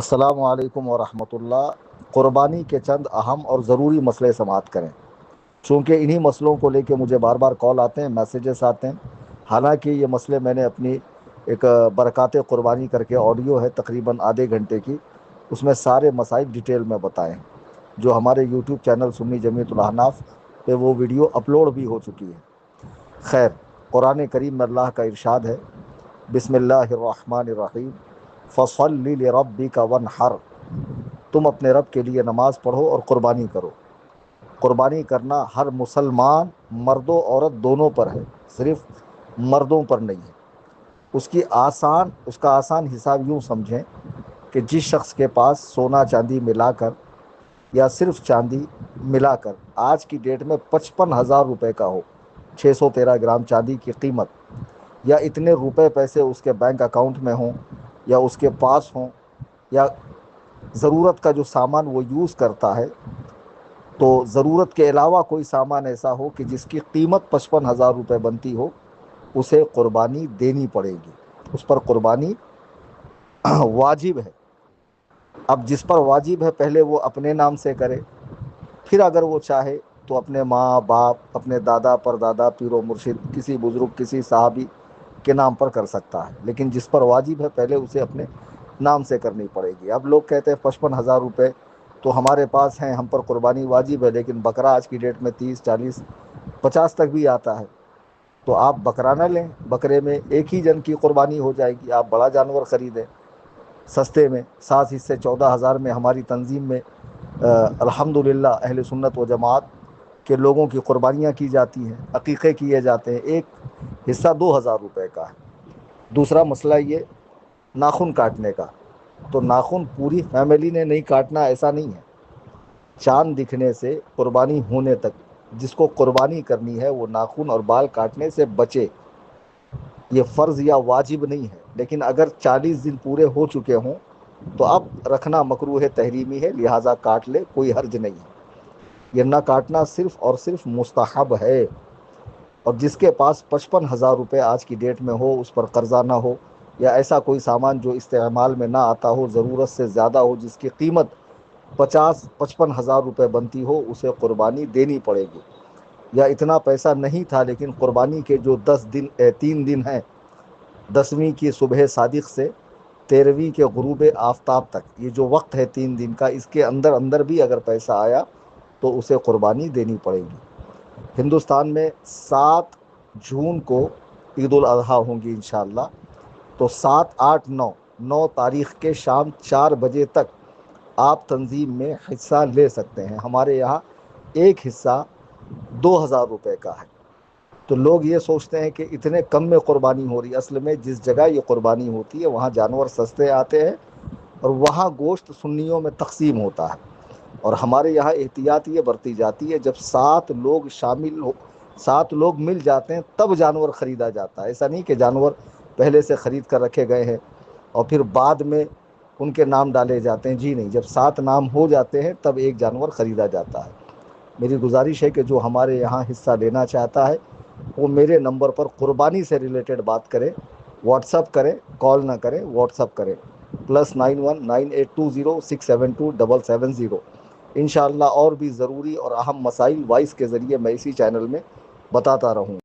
السلام علیکم ورحمۃ اللہ۔ قربانی کے چند اہم اور ضروری مسئلے سماعت کریں۔ چونکہ انہی مسئلوں کو لے کے مجھے بار بار کال آتے ہیں، میسیجز آتے ہیں۔ حالانکہ یہ مسئلے میں نے اپنی ایک برکات قربانی کر کے آڈیو ہے تقریباً آدھے گھنٹے کی، اس میں سارے مسائل ڈیٹیل میں بتائے ہیں، جو ہمارے یوٹیوب چینل سنی جمیعت الاحناف پہ وہ ویڈیو اپلوڈ بھی ہو چکی ہے۔ خیر، قرآن کریم میں اللہ کا ارشاد ہے، بسم اللہ الرحمن الرحیم، فَصَلِّ لِرَبِّكَ وَانْحَرْ، تم اپنے رب کے لیے نماز پڑھو اور قربانی کرو۔ قربانی کرنا ہر مسلمان مرد و عورت دونوں پر ہے، صرف مردوں پر نہیں ہے۔ اس کا آسان حساب یوں سمجھیں کہ جس شخص کے پاس سونا چاندی ملا کر یا صرف چاندی ملا کر آج کی ڈیٹ میں 55,000 روپے کا ہو، 613 گرام چاندی کی قیمت، یا اتنے روپے پیسے اس کے بینک اکاؤنٹ میں ہوں یا اس کے پاس ہوں، یا ضرورت کا جو سامان وہ یوز کرتا ہے، تو ضرورت کے علاوہ کوئی سامان ایسا ہو کہ جس کی قیمت 55,000 روپے بنتی ہو، اسے قربانی دینی پڑے گی، اس پر قربانی واجب ہے۔ اب جس پر واجب ہے پہلے وہ اپنے نام سے کرے، پھر اگر وہ چاہے تو اپنے ماں باپ، اپنے دادا پردادا، پیر و مرشد، کسی بزرگ، کسی صحابی کے نام پر کر سکتا ہے، لیکن جس پر واجب ہے پہلے اسے اپنے نام سے کرنی پڑے گی۔ اب لوگ کہتے ہیں 55,000 روپے تو ہمارے پاس ہیں، ہم پر قربانی واجب ہے، لیکن بکرا آج کی ڈیٹ میں 30، 40، 50 تک بھی آتا ہے، تو آپ بکرا نہ لیں۔ بکرے میں ایک ہی جن کی قربانی ہو جائے گی، آپ بڑا جانور خریدیں سستے میں۔ 7 حصے 14,000 میں ہماری تنظیم میں الحمدللہ اہل سنت و جماعت کے لوگوں کی قربانیاں کی جاتی ہیں، عقیقے کیے جاتے ہیں، ایک حصہ 2,000 روپے کا ہے۔ دوسرا مسئلہ یہ ناخن کاٹنے کا، تو ناخن پوری فیملی نے نہیں کاٹنا، ایسا نہیں ہے۔ چاند دکھنے سے قربانی ہونے تک جس کو قربانی کرنی ہے وہ ناخن اور بال کاٹنے سے بچے۔ یہ فرض یا واجب نہیں ہے، لیکن اگر 40 دن پورے ہو چکے ہوں تو اب رکھنا مکروہ تحریمی ہے، لہٰذا کاٹ لے، کوئی حرج نہیں ہے۔ یہ نہ کاٹنا صرف اور صرف مستحب ہے۔ اور جس کے پاس 55,000 روپے آج کی ڈیٹ میں ہو، اس پر قرضہ نہ ہو، یا ایسا کوئی سامان جو استعمال میں نہ آتا ہو، ضرورت سے زیادہ ہو، جس کی قیمت 55,000 روپے بنتی ہو، اسے قربانی دینی پڑے گی۔ یا اتنا پیسہ نہیں تھا لیکن قربانی کے جو 3 دن ہیں، 10ویں کی صبح صادق سے 13ویں کے غروب آفتاب تک، یہ جو وقت ہے 3 دن کا، اس کے اندر بھی اگر پیسہ آیا تو اسے قربانی دینی پڑے گی۔ ہندوستان میں 7 جون کو عید الاضحیٰ ہوں گی انشاءاللہ، تو 7، 8، 9 تاریخ کے شام 4 بجے تک آپ تنظیم میں حصہ لے سکتے ہیں۔ ہمارے یہاں ایک حصہ 2,000 روپے کا ہے۔ تو لوگ یہ سوچتے ہیں کہ اتنے کم میں قربانی ہو رہی ہے، اصل میں جس جگہ یہ قربانی ہوتی ہے وہاں جانور سستے آتے ہیں اور وہاں گوشت سنیوں میں تقسیم ہوتا ہے۔ اور ہمارے یہاں احتیاط یہ برتی جاتی ہے، جب 7 لوگ مل جاتے ہیں تب جانور خریدا جاتا ہے۔ ایسا نہیں کہ جانور پہلے سے خرید کر رکھے گئے ہیں اور پھر بعد میں ان کے نام ڈالے جاتے ہیں، جی نہیں، جب 7 نام ہو جاتے ہیں تب ایک جانور خریدا جاتا ہے۔ میری گزارش ہے کہ جو ہمارے یہاں حصہ لینا چاہتا ہے وہ میرے نمبر پر قربانی سے ریلیٹڈ بات کرے، واٹس اپ کرے، کال نہ کرے، واٹس اپ کرے، +919820672770۔ انشاءاللہ اور بھی ضروری اور اہم مسائل وائس کے ذریعے میں اسی چینل میں بتاتا رہوں